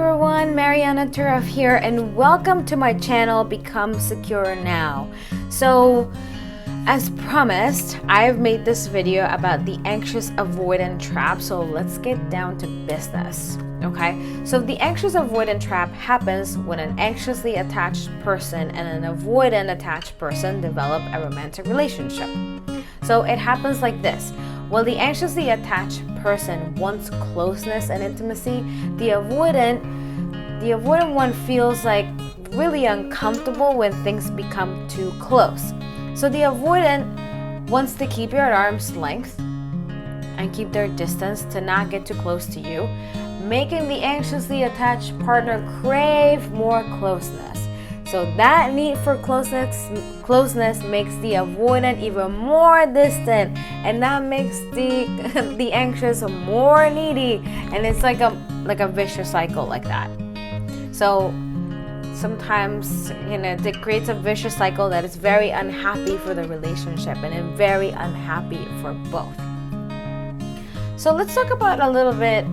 everyone, Marianna here, and welcome to my channel Become Secure Now. So, as promised, I've made this video about the anxious-avoidant trap, so let's get down to business. Okay, so the anxious-avoidant trap happens when an anxiously attached person and an avoidant attached person develop a romantic relationship. So it happens like this. While the anxiously attached person wants closeness and intimacy, the avoidant one feels like really uncomfortable when things become too close. So the avoidant wants to keep you at arm's length and keep their distance to not get too close to you, making the anxiously attached partner crave more closeness. So that need for closeness makes the avoidant even more distant, and that makes the anxious more needy, and it's like a vicious cycle like that. So sometimes, it creates a vicious cycle that is very unhappy for the relationship and very unhappy for both. So let's talk about a little bit.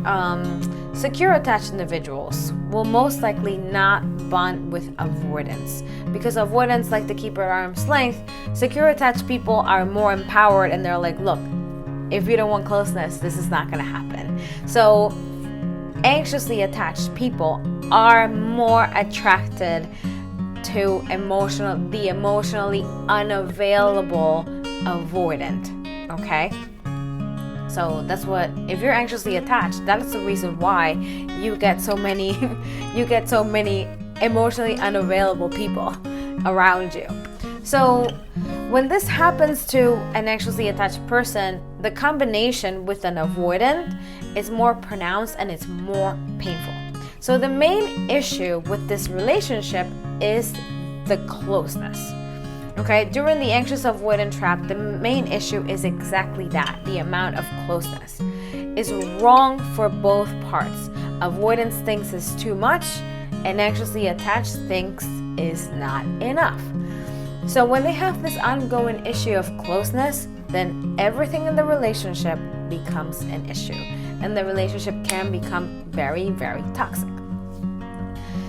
Secure attached individuals will most likely not bond with avoidance because avoidants like to keep at arm's length. Secure attached people are more empowered and they're like, look, if you don't want closeness, this is not going to happen. So anxiously attached people are more attracted to the emotionally unavailable avoidant. Okay? So that's what, if you're anxiously attached, that's the reason why you get so many emotionally unavailable people around you. So when this happens to an anxiously attached person, the combination with an avoidant is more pronounced and it's more painful. So the main issue with this relationship is the closeness. Okay, during the anxious-avoidant trap, the main issue is exactly that, the amount of closeness. It's wrong for both parts. Avoidance thinks is too much, and anxiously attached thinks is not enough. So when they have this ongoing issue of closeness, then everything in the relationship becomes an issue, and the relationship can become very, very toxic.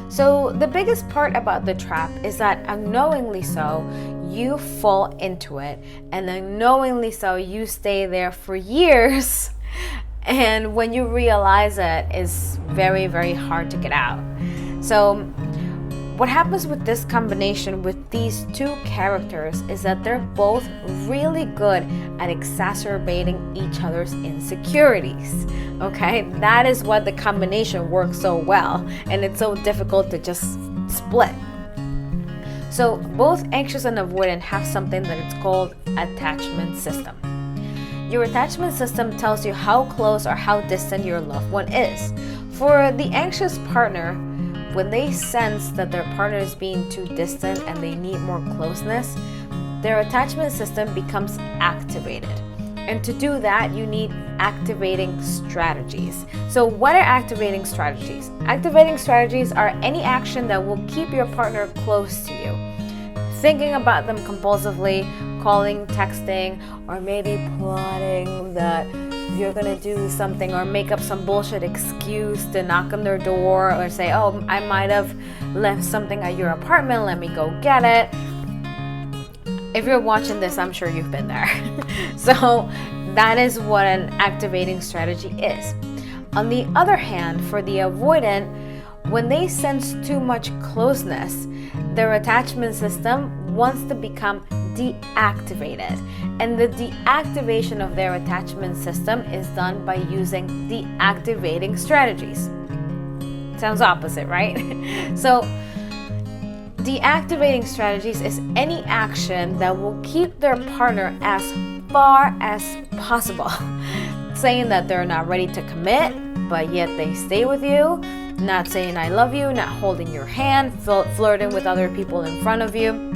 So the biggest part about the trap is that unknowingly so, you fall into it, and unknowingly so, you stay there for years, and when you realize it, it's very, very hard to get out. So what happens with this combination with these two characters is that they're both really good at exacerbating each other's insecurities. Okay, that is why the combination works so well, and it's so difficult to just split. So both anxious and avoidant have something that it's called attachment system. Your attachment system tells you how close or how distant your loved one is. For the anxious partner, when they sense that their partner is being too distant and they need more closeness, their attachment system becomes activated. And to do that, you need activating strategies. So what are activating strategies? Activating strategies are any action that will keep your partner close to you. Thinking about them compulsively, calling, texting, or maybe plotting that you're gonna do something, or make up some bullshit excuse to knock on their door or say, oh, I might have left something at your apartment, let me go get it. If you're watching this, I'm sure you've been there. So that is what an activating strategy is. On the other hand, for the avoidant, when they sense too much closeness, their attachment system wants to become deactivated, and the deactivation of their attachment system is done by using deactivating strategies. Sounds opposite, right? So deactivating strategies is any action that will keep their partner as far as possible, saying that they're not ready to commit, but yet they stay with you, not saying I love you, not holding your hand, flirting with other people in front of you.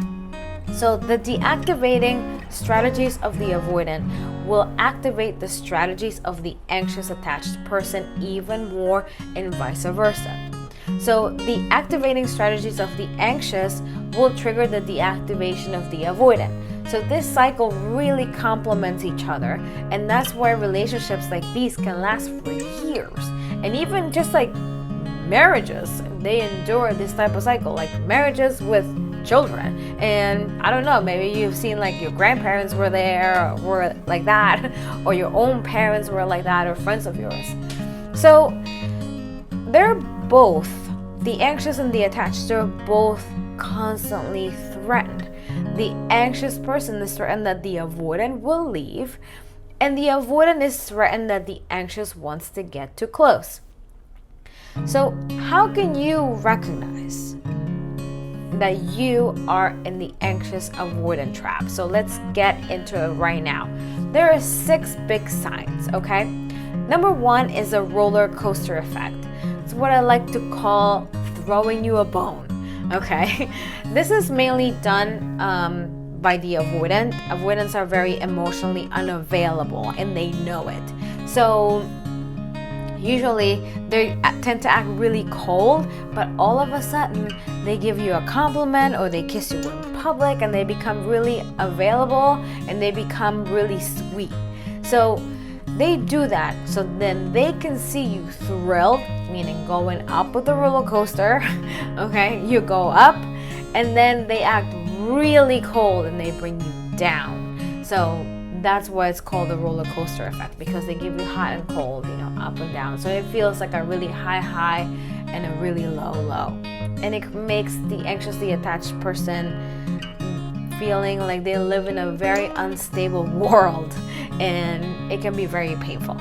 So the deactivating strategies of the avoidant will activate the strategies of the anxious attached person even more, and vice versa. So the activating strategies of the anxious will trigger the deactivation of the avoidant. So this cycle really complements each other, and that's why relationships like these can last for years, and even just like marriages, they endure this type of cycle, like marriages with children. And I don't know, maybe you've seen like your grandparents were there, or were like that, or your own parents were like that, or friends of yours. So they're both, the anxious and the attached, they're both constantly threatened. The anxious person is threatened that the avoidant will leave, and the avoidant is threatened that the anxious wants to get too close. So how can you recognize that you are in the anxious avoidant trap? So let's get into it right now. There are 6 big signs, okay? Number 1 is a roller coaster effect. It's what I like to call throwing you a bone, okay? This is mainly done by the avoidant. Avoidants are very emotionally unavailable, and they know it. So usually they tend to act really cold, but all of a sudden they give you a compliment or they kiss you in public, and they become really available and they become really sweet. So they do that so then they can see you thrilled, meaning going up with the roller coaster, okay? You go up, and then they act really cold and they bring you down. So that's why it's called the roller coaster effect, because they give you hot and cold, up and down. So it feels like a really high and a really low. And it makes the anxiously attached person feeling like they live in a very unstable world, and it can be very painful.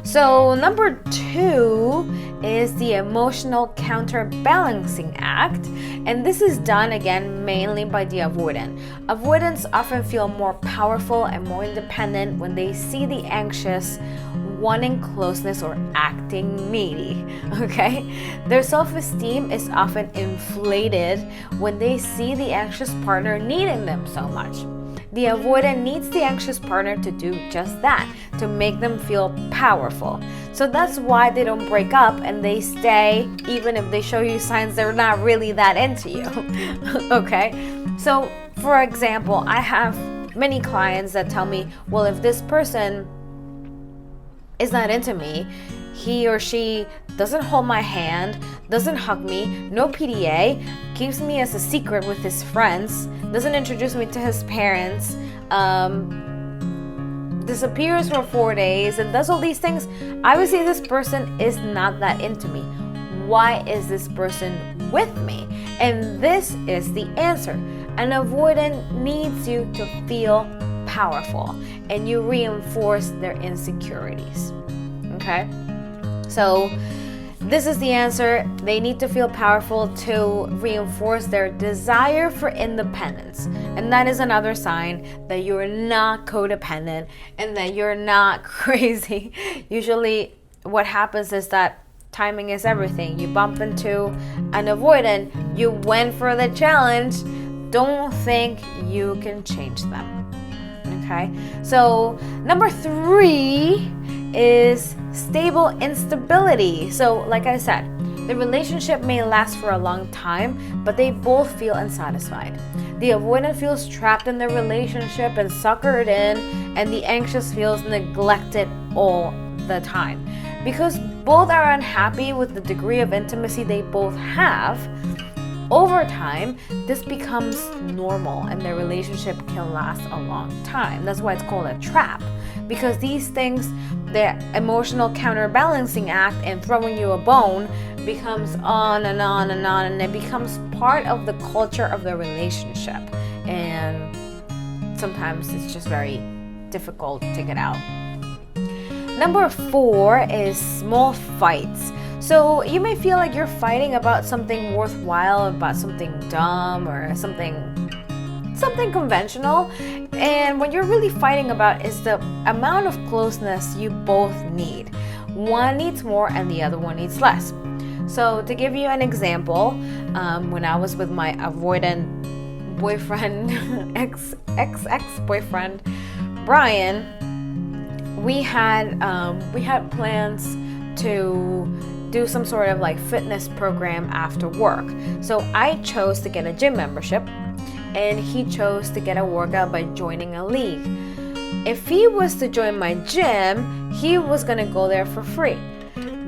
So number 2 is the emotional counterbalancing act, and this is done again mainly by the avoidant. Avoidants often feel more powerful and more independent when they see the anxious wanting closeness or acting needy, okay? Their self-esteem is often inflated when they see the anxious partner needing them so much. The avoidant needs the anxious partner to do just that, to make them feel powerful. So that's why they don't break up and they stay, even if they show you signs they're not really that into you, okay? So, for example, I have many clients that tell me, well, if this person is not into me, he or she doesn't hold my hand, doesn't hug me, no PDA, keeps me as a secret with his friends, doesn't introduce me to his parents, disappears for 4 days, and does all these things, obviously this person is not that into me. Why is this person with me? And this is the answer. An avoidant needs you to feel powerful, and you reinforce their insecurities, okay? So this is the answer. They need to feel powerful to reinforce their desire for independence. And that is another sign that you're not codependent and that you're not crazy. Usually what happens is that timing is everything. You bump into an avoidant, you went for the challenge, don't think you can change them. Okay? So number 3 is stable instability. So like I said, the relationship may last for a long time, but they both feel unsatisfied. The avoidant feels trapped in their relationship and suckered in, and the anxious feels neglected all the time. Because both are unhappy with the degree of intimacy they both have, over time, this becomes normal and their relationship can last a long time. That's why it's called a trap. Because these things, the emotional counterbalancing act and throwing you a bone becomes on and on and on, and it becomes part of the culture of the relationship. And sometimes it's just very difficult to get out. Number 4 is small fights. So you may feel like you're fighting about something worthwhile, about something dumb or something conventional, and what you're really fighting about is the amount of closeness you both need. One needs more and the other one needs less. So to give you an example, when I was with my avoidant boyfriend, ex-boyfriend, Brian, we had plans to do some sort of like fitness program after work. So I chose to get a gym membership, and he chose to get a workout by joining a league. If he was to join my gym, he was gonna go there for free.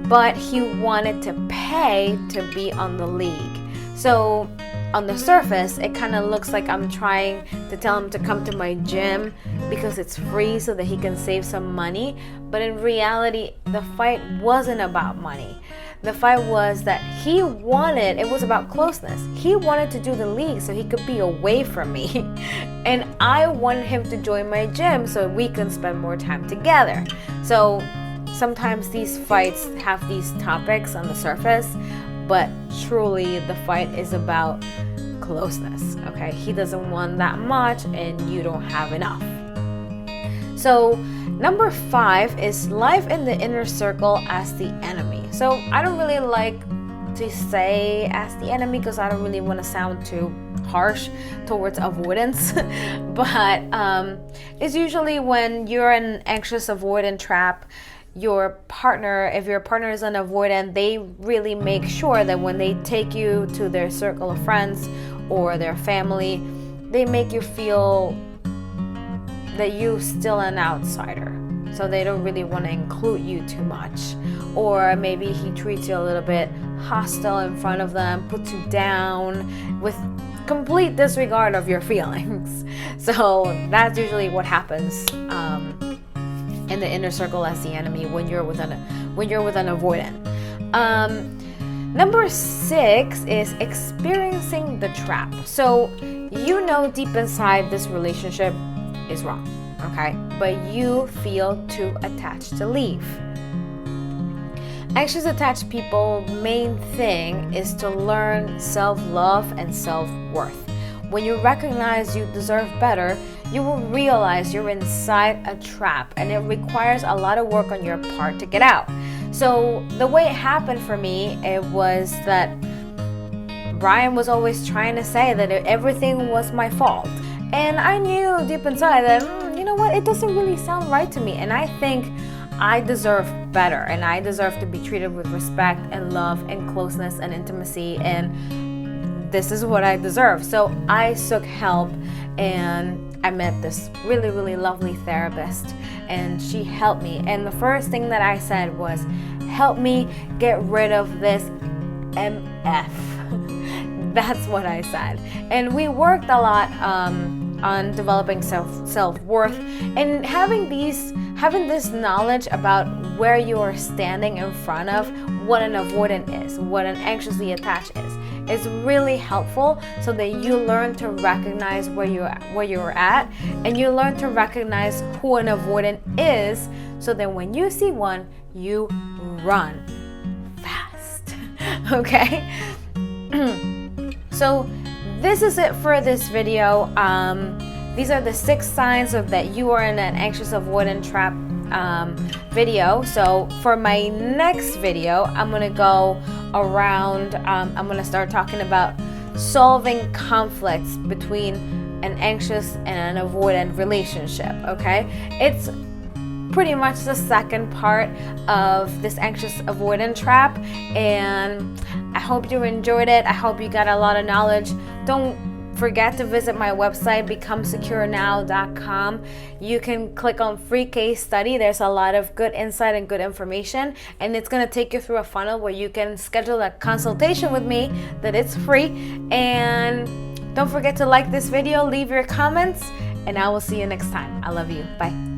but he wanted to pay to be on the league. So on the surface, it kind of looks like I'm trying to tell him to come to my gym because it's free so that he can save some money. But in reality, the fight wasn't about money. The fight was that it was about closeness. He wanted to do the league so he could be away from me. And I wanted him to join my gym so we can spend more time together. So sometimes these fights have these topics on the surface, but truly the fight is about closeness, okay? He doesn't want that much and you don't have enough. So number 5 is life in the inner circle as the enemy. So I don't really like to say as the enemy because I don't really want to sound too harsh towards avoidance. But it's usually when you're in an anxious avoidant trap, if your partner is an avoidant, they really make sure that when they take you to their circle of friends or their family, they make you feel that you're still an outsider. So they don't really want to include you too much. Or maybe he treats you a little bit hostile in front of them, puts you down with complete disregard of your feelings. So that's usually what happens in the inner circle as the enemy when you're with an avoidant. Number 6 is experiencing the trap. So you know deep inside this relationship is wrong, okay? But you feel too attached to leave. Anxious attached people, main thing is to learn self-love and self-worth. When you recognize you deserve better, you will realize you're inside a trap and it requires a lot of work on your part to get out. So the way it happened for me, it was that Brian was always trying to say that everything was my fault. And I knew deep inside that, you know what, it doesn't really sound right to me. And I think I deserve better and I deserve to be treated with respect and love and closeness and intimacy, and this is what I deserve. So I sought help and I met this really, really lovely therapist and she helped me. And the first thing that I said was, help me get rid of this MF. That's what I said. And we worked a lot on developing self-worth and having this knowledge about where you are standing in front of what an avoidant is, what an anxiously attached is really helpful so that you learn to recognize where you're at and you learn to recognize who an avoidant is so that when you see one, you run fast. Okay? So this is it for this video. These are the 6 signs of that you are in an anxious avoidant trap video. So for my next video, I'm gonna go around, I'm gonna start talking about solving conflicts between an anxious and an avoidant relationship, okay? It's pretty much the second part of this anxious avoidant trap, and I hope you enjoyed it. I hope you got a lot of knowledge. Don't forget to visit my website, becomesecurenow.com. You can click on free case study. There's a lot of good insight and good information, and it's going to take you through a funnel where you can schedule a consultation with me that it's free. And don't forget to like this video, leave your comments, and I will see you next time. I love you. Bye.